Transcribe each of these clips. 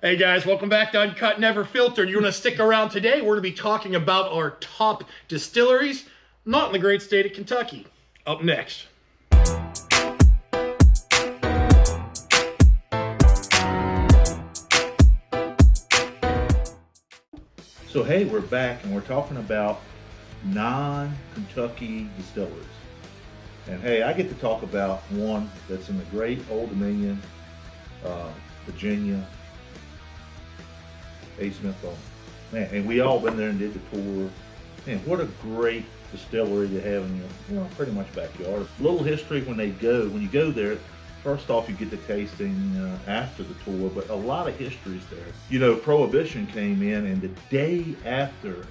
Hey guys, welcome back to Uncut Never Filtered. You want to stick around today? We're going to be talking about our top distilleries, not in the great state of Kentucky. Up next. So hey, we're back and we're talking about non-Kentucky distilleries. And hey, I get to talk about one that's in the great Old Dominion, Virginia, A. Smith Bowman. Man, and we all been there and did the tour. Man, what a great distillery to have in your, pretty much backyard. A little history when you go there. First off, you get the tasting after the tour, but a lot of history's there. You know, Prohibition came in, and the day after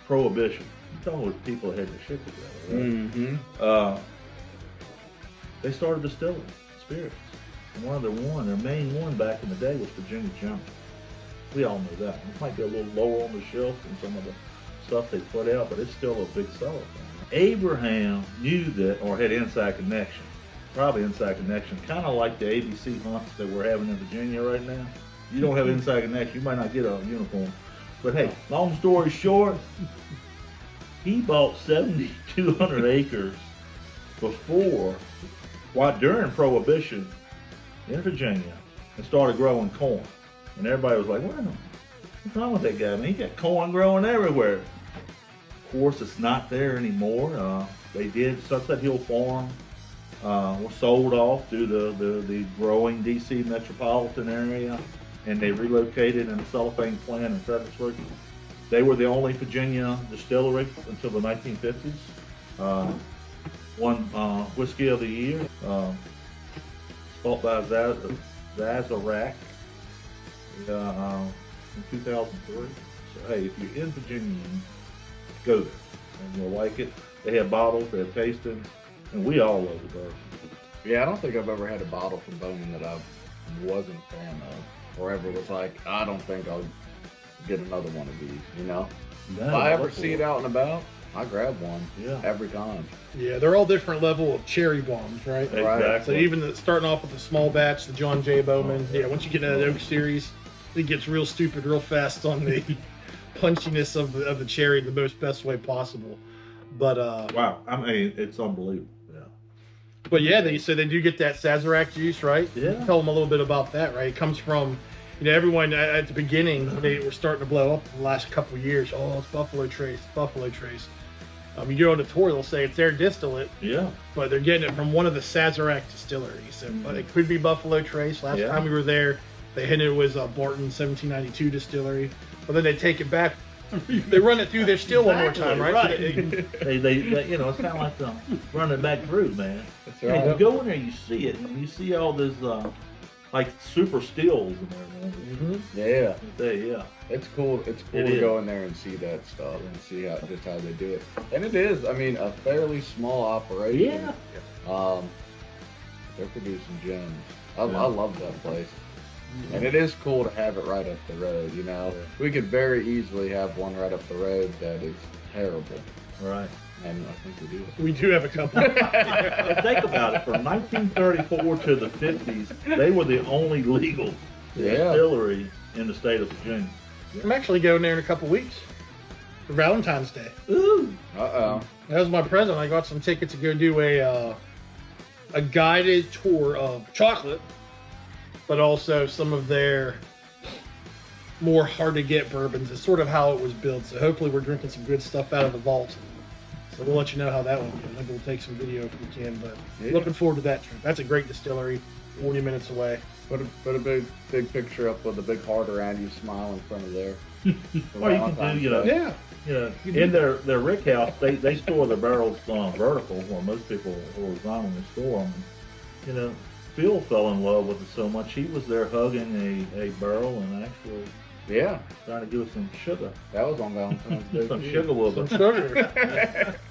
Prohibition, you know, people had their shit together, right? Mm-hmm. They started distilling spirits. And their main one back in the day was Virginia General. We all know that. It might be a little lower on the shelf than some of the stuff they put out, but it's still a big seller. Abraham knew that, or had inside connection. Probably inside connection, kind of like the ABC hunts that we're having in Virginia right now. You don't have inside connection, you might not get a uniform. But hey, long story short, he bought 7,200 acres during Prohibition in Virginia, and started growing corn. And everybody was like, what's wrong with that guy? Man, he got corn growing everywhere. Of course, it's not there anymore. They did, Sunset Hill Farm was sold off to the growing D.C. metropolitan area, and they relocated in a cellophane plant in Fredericksburg. They were the only Virginia distillery until the 1950s. Won Whiskey of the Year, bought by Sazerac in 2003. So hey, if you're in Virginia, go there, and you'll like it. They have bottles, they have tasting. And we all love the bourbon. Yeah, I don't think I've ever had a bottle from Bowman that I wasn't a fan of, or ever was like, I don't think I'll get another one of these, you know? No, if I ever see it out and about, I grab one. Yeah. Every time. Yeah, they're all different level of cherry bombs, right? Exactly. Right. So even starting off with the small batch, the John J. Bowman, once you get into that Oak series, it gets real stupid real fast on the punchiness of the cherry in the best way possible. But wow, I mean, it's unbelievable. But yeah, they do get that Sazerac juice, right? Yeah. Tell them a little bit about that, right? It comes from, everyone at the beginning, they were starting to blow up in the last couple of years. Oh, it's Buffalo Trace, Buffalo Trace. You go on a tour, they'll say it's their distillate. Yeah. But they're getting it from one of the Sazerac distilleries. So it could be Buffalo Trace. Last time we were there, they hit it was Barton 1792 distillery. But then they take it back. They run it through their still one more time, right? Right. They it's kind of like running back through, man. That's right. You go in there, you see it, and you see all this like super stills in there, man. Mm-hmm. Yeah. It's cool. It's cool to go in there and see that stuff and see how they do it. And it is, I mean, a fairly small operation. Yeah. They're producing gems. I love that place. And it is cool to have it right up the road, you know. Yeah. We could very easily have one right up the road that is terrible. Right. And I think we do. We do have a couple. But think about it. From 1934 to the 50s, they were the only legal distillery in the state of Virginia. I'm actually going there in a couple weeks for Valentine's Day. Ooh. Uh-oh. That was my present. I got some tickets to go do a guided tour of chocolate, but also some of their more hard-to-get bourbons. It's sort of how it was built. So hopefully we're drinking some good stuff out of the vault. So we'll let you know how that one goes. Maybe we'll take some video if we can. But looking forward to that trip. That's a great distillery, 40 minutes away. Put a big picture up with a big heart around you, smile in front of there. Or you can do, in their rick house, they store their barrels vertical, where most people horizontally store them. You know, Phil fell in love with it so much, he was there hugging a barrel and actually trying to give us some sugar. That was on Valentine's Day. Some sugar with it. Sugar.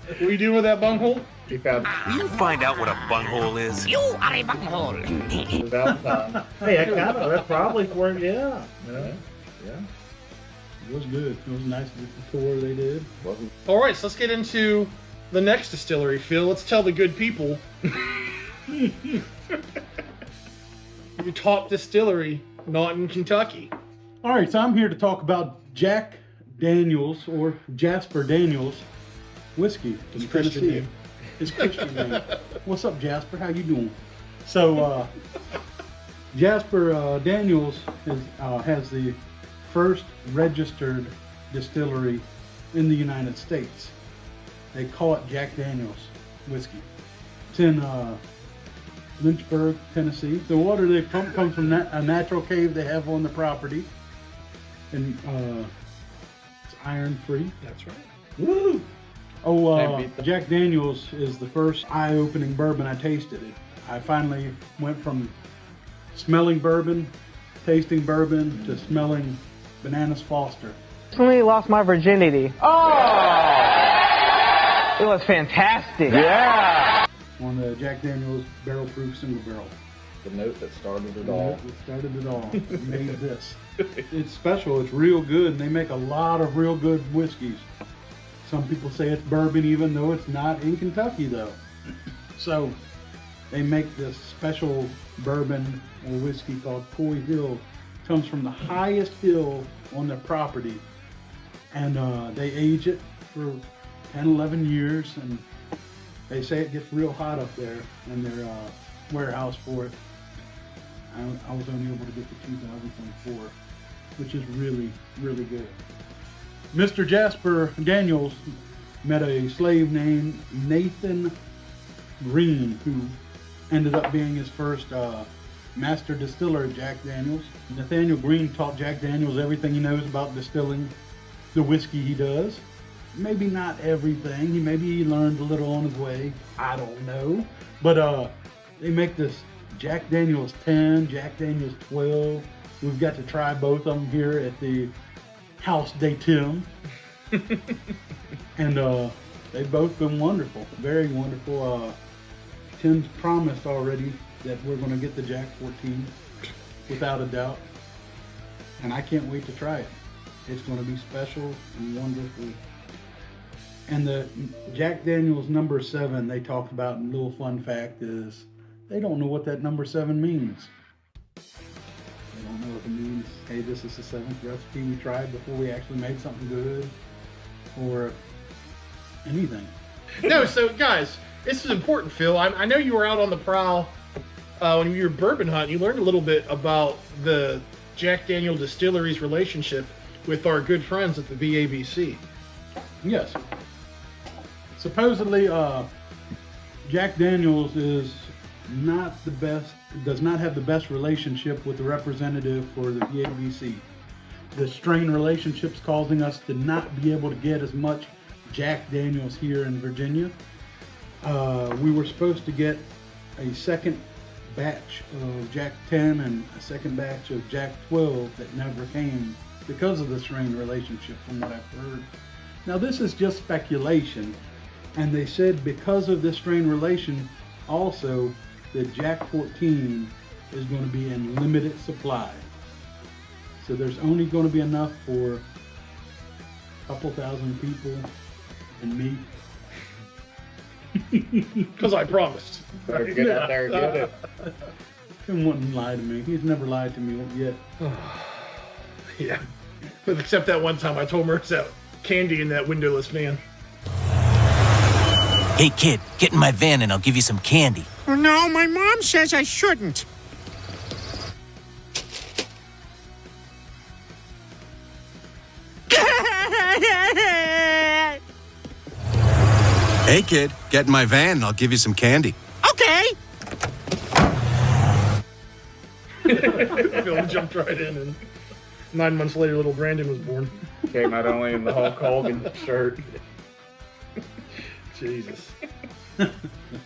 What are you doing with that bunghole? He found You find out what a bunghole is. You are a bunghole. Valentine. Hey, that's probably where, yeah. It was good. It was nice the tour they did. All right, so let's get into the next distillery, Phil. Let's tell the good people your top distillery Not in Kentucky. All right, so I'm here to talk about Jack Daniels or Jasper Daniels whiskey. His from Christian Tennessee. name. His Christian name. What's up, Jasper? How you doing? So, Jasper Daniels has the first registered distillery in the United States. They call it Jack Daniels whiskey. It's in Lynchburg, Tennessee. The water they pump comes from a natural cave they have on the property, and it's iron free. That's right. Woo! Oh, Jack Daniels is the first eye-opening bourbon I tasted. I finally went from smelling bourbon, tasting bourbon, to smelling Bananas Foster. Recently lost my virginity. Oh! It was fantastic. Yeah! On the Jack Daniels barrel proof single barrel. The note that started it It all. started it all. It made this. It's special. It's real good, and they make a lot of real good whiskeys. Some people say it's bourbon, even though it's not in Kentucky, though. So they make this special bourbon or whiskey called Coy Hill. Comes from the highest hill on their property, and they age it for 10, 11 years, and they say it gets real hot up there in their warehouse for it. I was only able to get to 2024, which is really, really good. Mr. Jasper Daniels met a slave named Nathan Green, who ended up being his first master distiller at Jack Daniels. Nathaniel Green taught Jack Daniels everything he knows about distilling the whiskey he does. Maybe not everything. Maybe he learned a little on his way. I don't know. But they make this Jack Daniels 10, Jack Daniels 12. We've got to try both of them here at the House Day Tim. And they've both been wonderful. Very wonderful. Tim's promised already that we're going to get the Jack 14 without a doubt. And I can't wait to try it. It's going to be special and wonderful. And the Jack Daniels number 7 they talked about, and a little fun fact is they don't know what that number 7 means. They don't know if it means, hey, this is the 7th recipe we tried before we actually made something good, or anything. No, so guys, this is important, Phil. I know you were out on the prowl when you were bourbon hunting. You learned a little bit about the Jack Daniel Distilleries relationship with our good friends at the VABC. Yes. Supposedly, Jack Daniels is not the best, does not have the best relationship with the representative for the VABC. The strain relationship's causing us to not be able to get as much Jack Daniels here in Virginia. We were supposed to get a second batch of Jack 10 and a second batch of Jack 12 that never came because of the strain relationship, from what I've heard. Now, this is just speculation, and they said because of this strain relation, also, the Jack 14 is going to be in limited supply. So there's only going to be enough for a couple thousand people and me. Because I promised. Better get out there and get it. Tim wouldn't lie to me. He's never lied to me yet. Yeah. But except that one time I told Mertz that candy in that windowless van. Hey, kid, get in my van and I'll give you some candy. No, my mom says I shouldn't. Hey, kid, get in my van and I'll give you some candy. Okay. Phil jumped right in, and 9 months later, little Brandon was born. Came out only in the Hulk Hogan shirt. Jesus.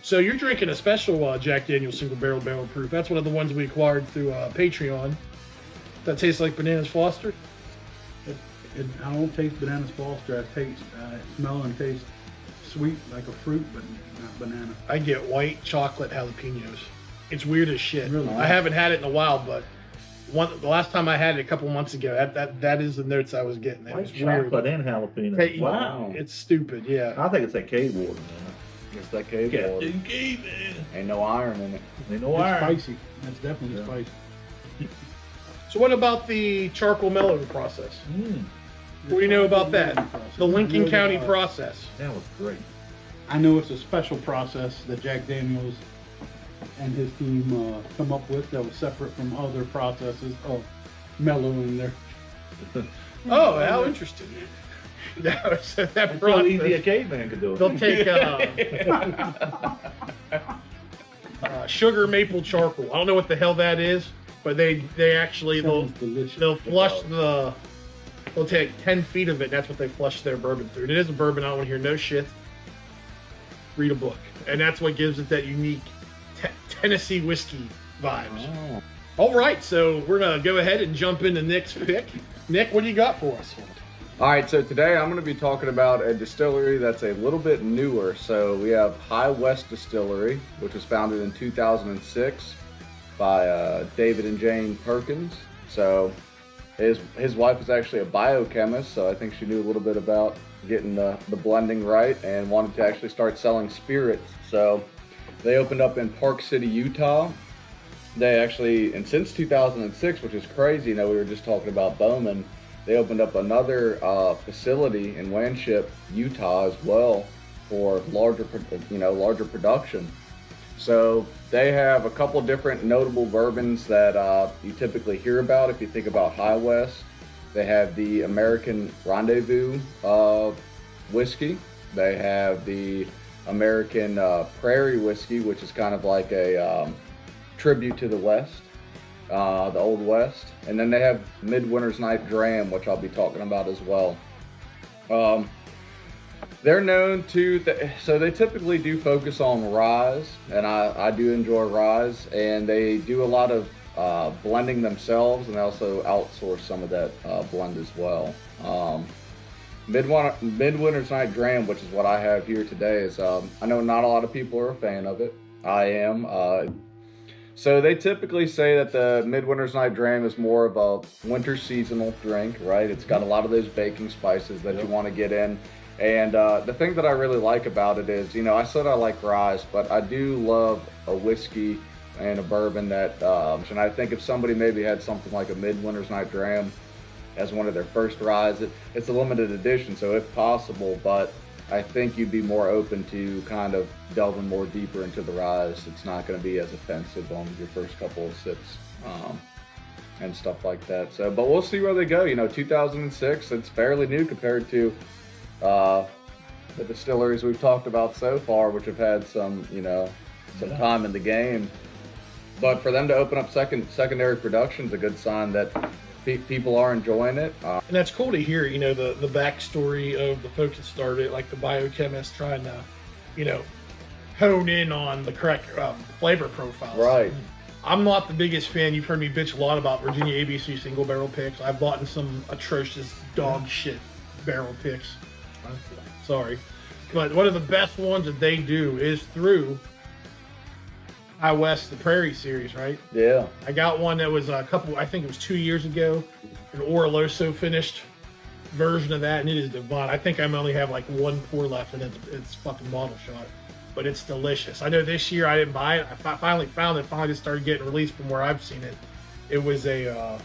So you're drinking a special Jack Daniel's single barrel proof. That's one of the ones we acquired through Patreon. That tastes like Bananas Foster. I don't taste Bananas Foster. I smell and taste sweet like a fruit, but not banana. I get white chocolate jalapenos. It's weird as shit. Really? I haven't had it in a while, but the last time I had it a couple months ago, that is the notes I was getting. It White was weird. chocolate and jalapeno. Hey, Wow. It's stupid, yeah. I think it's that cave water, man. It's that cave Got water. them cave, man. Ain't no iron in it. Ain't no It's iron. spicy. That's definitely Yeah. spicy. So what about the charcoal mellowing process? Mm, What do you know about that? The Lincoln County process. that was great. I know it's a special process that Jack Daniels and his team come up with that was separate from other processes of mellowing their. Oh, how interesting. That That's so easy a caveman could do it. They'll take sugar maple charcoal. I don't know what the hell that is, but they actually Sounds delicious. they'll flush they'll take 10 feet of it, and that's what they flush their bourbon through. And it is a bourbon. I don't want to hear no shit. Read a book, and that's what gives it that unique Tennessee whiskey vibes. Oh. All right, so we're gonna go ahead and jump into Nick's pick. Nick, what do you got for us? All right, so today I'm going to be talking about a distillery that's a little bit newer. So we have High West Distillery, which was founded in 2006 by David and Jane Perkins. So his wife is actually a biochemist, so I think she knew a little bit about getting the blending right and wanted to actually start selling spirits. So they opened up in Park City, Utah. They actually, and since 2006, which is crazy, you know, we were just talking about Bowman, they opened up another facility in Wanship, Utah as well for larger production. So they have a couple different notable bourbons that you typically hear about if you think about High West. They have the American Rendezvous whiskey. They have the American Prairie whiskey, which is kind of like a tribute to the West. The Old West, and then they have Midwinter's Night Dram, which I'll be talking about as well. They're known to, so they typically do focus on rye, and I do enjoy rye, and they do a lot of blending themselves, and they also outsource some of that blend as well. Midwinter's Night Dram, which is what I have here today, is I know not a lot of people are a fan of it. I am. So they typically say that the Midwinter's Night Dram is more of a winter seasonal drink, right? It's got a lot of those baking spices that you want to get in. And the thing that I really like about it is, you know, I said I like rye, but I do love a whiskey and a bourbon that, and I think if somebody maybe had something like a Midwinter's Night Dram as one of their first rye, it's a limited edition, so if possible, but I think you'd be more open to kind of delving more deeper into the rye. It's not going to be as offensive on your first couple of sips and stuff like that. So, but we'll see where they go. You know, 2006, it's fairly new compared to the distilleries we've talked about so far, which have had some time in the game. But for them to open up secondary production is a good sign that people are enjoying it. And that's cool to hear, you know, the backstory of the folks that started it, like the biochemists trying to, you know, hone in on the correct flavor profiles. Right. I'm not the biggest fan. You've heard me bitch a lot about Virginia ABC single barrel picks. I've bought in some atrocious dog shit barrel picks. Sorry. But one of the best ones that they do is through High West, the Prairie series, right? Yeah. I got one that was I think it was 2 years ago, an Oroloso finished version of that, and it is divine. I think I only have like one pour left, and it's fucking bottle shot, but it's delicious. I know this year I didn't buy it. I finally found it. Finally just started getting released from where I've seen it. It was a, I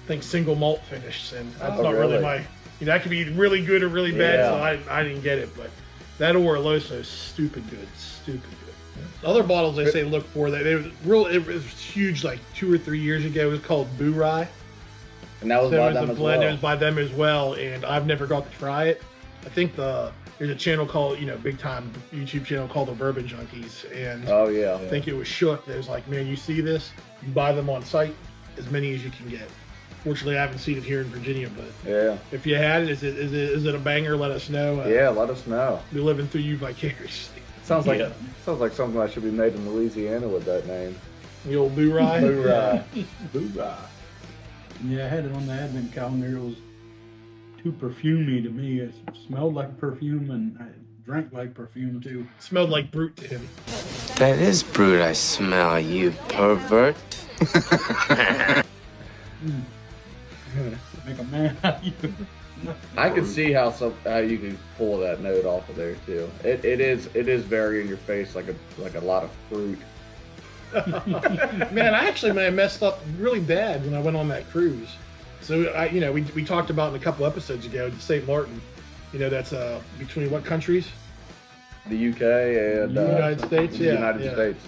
think single malt finish, and that's not really my. You know, that could be really good or really bad, so I didn't get it, but that Oroloso is stupid good, stupid good. Other bottles they say look for that. It was huge like 2 or 3 years ago. It was called Boo Rye. And that was by them as well. It was by them as well, and I've never got to try it. I think there's a channel called, you know, big time YouTube channel called the Bourbon Junkies, and I think it was Shook that was like, man, you see this? You buy them on site, as many as you can get. Fortunately, I haven't seen it here in Virginia, but if you had it, is it a banger? Let us know. Let us know. We're living through you vicariously. Sounds like something that should be made in Louisiana with that name. The old Boo Rye. Boo Rye. Boo Rye. Yeah, I had it on the advent calendar. It was too perfumey to me. It smelled like perfume, and I drank like perfume too. Smelled like brute to him. That is brute I smell, you pervert. Make a man out of you. I can see how you can pull that note off of there too. It is very in your face, like a lot of fruit. Man, I actually may have messed up really bad when I went on that cruise. So we talked about in a couple episodes ago, St. Martin. That's between what countries? The UK and United States. the Yeah, United yeah. States.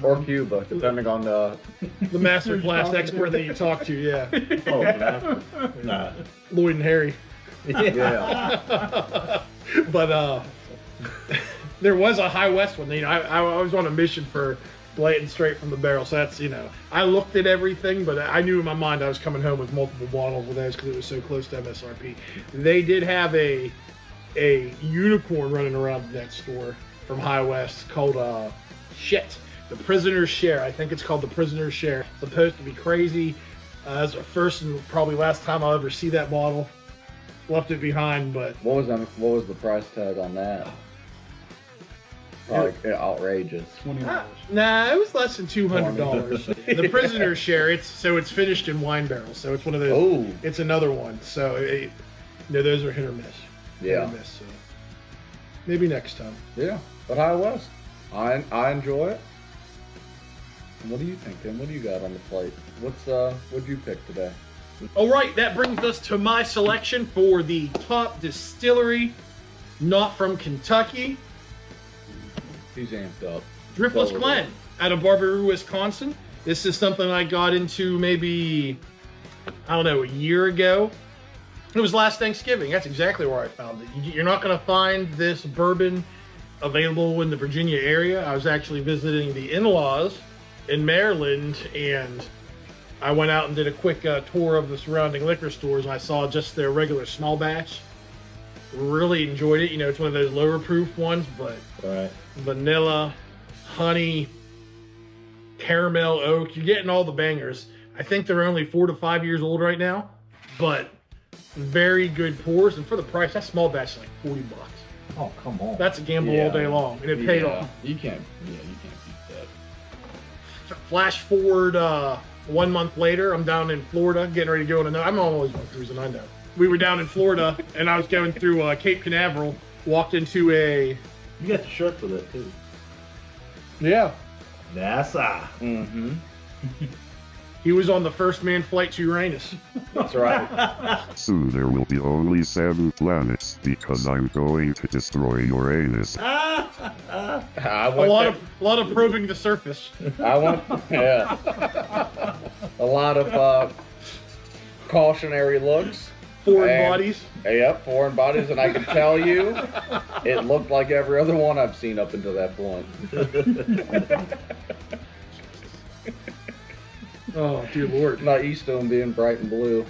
Or Cuba, depending on the... The master class expert that you talk to, yeah. Oh, nah. Lloyd and Harry. Yeah. But there was a High West one. I was on a mission for blatant straight from the barrel. So that's, I looked at everything, but I knew in my mind I was coming home with multiple bottles of those because it was so close to MSRP. They did have a unicorn running around in that store from High West called the Prisoner's Share. I think it's called the Prisoner's Share. It's supposed to be crazy. That's the first and probably last time I'll ever see that bottle. Left it behind, but What was the price tag on that? Probably outrageous. $20. nah, it was less than $200. The Prisoner's Share. It's finished in wine barrels, so it's one of those. Oh. It's another one. So those are hit or miss. Hit Yeah. or miss. So maybe next time. Yeah. But High West, I enjoy it. What do you think, Tim? What do you got on the plate? What'd you pick today? All right, that brings us to my selection for the top distillery, not from Kentucky, He's amped up. Driftless Glen out of Barberoo, Wisconsin. This is something I got into maybe, I don't know, a year ago. It was last Thanksgiving. That's exactly where I found it. You're not going to find this bourbon available in the Virginia area. I was actually visiting the in-laws in Maryland, and I went out and did a quick tour of the surrounding liquor stores, and I saw just their regular small batch. Really enjoyed it. It's one of those lower proof ones, but Right. vanilla, honey, caramel, oak. You're getting all the bangers. I think they're only 4 to 5 years old right now, but very good pours. And for the price, that small batch is like $40. Oh, come on. That's a gamble all day long, and it paid off. You can't beat that. Flash forward 1 month later, I'm down in Florida, getting ready to go on another. I'm always on cruising, I know. We were down in Florida, and I was going through Cape Canaveral, walked into a... You got the shirt for that, too. Yeah. NASA. Mm-hmm. He was on the first manned flight to Uranus. That's right. Soon there will be only 7 planets because I'm going to destroy Uranus. I A went lot of probing the surface. yeah. A lot of cautionary looks. Foreign And- bodies. Yep, foreign bodies, and I can tell you, it looked like every other one I've seen up until that point. Oh, dear Lord. Not used to them being bright and blue.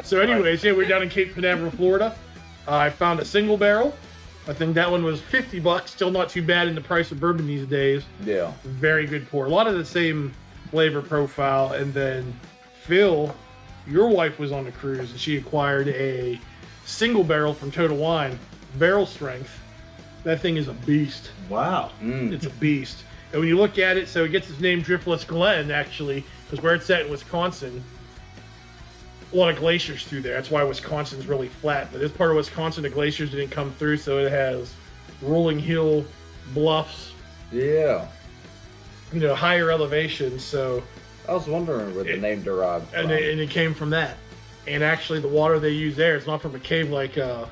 So anyways, yeah, we're down in Cape Canaveral, Florida. I found a single barrel. I think that one was $50. Still not too bad in the price of bourbon these days. Yeah. Very good pour. A lot of the same flavor profile. And then Phil, your wife was on the cruise, and she acquired a single barrel from Total Wine, barrel strength. That thing is a beast. Wow. It's a beast. And when you look at it, so it gets its name Driftless Glen, actually, because where it's at in Wisconsin, a lot of glaciers through there. That's why Wisconsin's really flat. But this part of Wisconsin, the glaciers didn't come through, so it has rolling hill bluffs, Yeah. higher elevation. So, I was wondering where the name derived from. and it came from that. And actually, the water they use there, it's not from a cave like a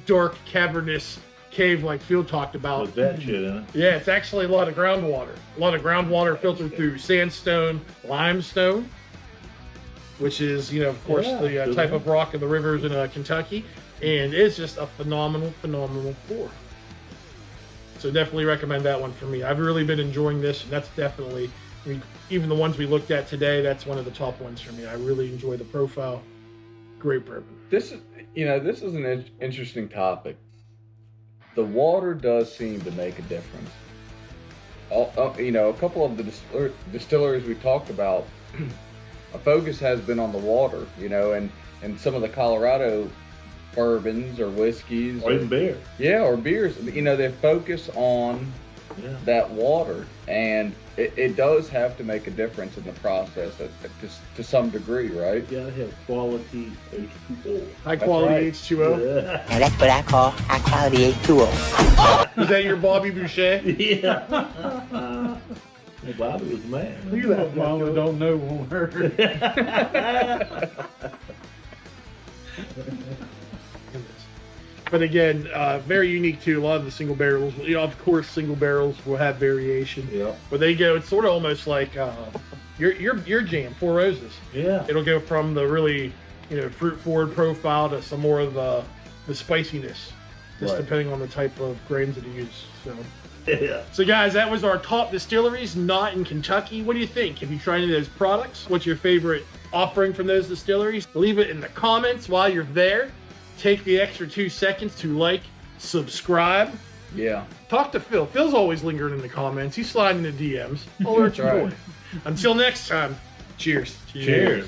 dark, cavernous cave like Phil talked about. With that shit in it. Yeah, it's actually a lot of groundwater. A lot of groundwater filtered through sandstone, limestone, which is, of course, Yeah, the good type one. of rock in the rivers in Kentucky. And it's just a phenomenal, phenomenal pour. So definitely recommend that one for me. I've really been enjoying this, and that's definitely, even the ones we looked at today, that's one of the top ones for me. I really enjoy the profile. Great bourbon. This is an interesting topic. The water does seem to make a difference. A couple of the distilleries we talked about, a focus has been on the water, and some of the Colorado bourbons or whiskeys. Or even beer. Yeah, or beers. They focus on that water, and it does have to make a difference in the process to some degree, right? You gotta have quality H2O. High quality right. H2O. Yeah. Now that's what I call high quality H2O. Is that your Bobby Boucher? Yeah. Well, Bobby was mad. Look at that. Mama don't know won't hurt. But again, very unique too. A lot of the single barrels, you know, of course, single barrels will have variation. Yeah. But they go, it's sort of almost like your jam, Four Roses. Yeah. It'll go from the really, you know, fruit forward profile to some more of the spiciness, just Right. depending on the type of grains that you use. So. Yeah. So guys, that was our top distilleries not in Kentucky. What do you think? Have you tried any of those products? What's your favorite offering from those distilleries? Leave it in the comments while you're there. Take the extra 2 seconds to like, subscribe. Yeah. Talk to Phil. Phil's always lingering in the comments. He's sliding the DMs. Alert your Right. boy. Until next time, cheers. Cheers.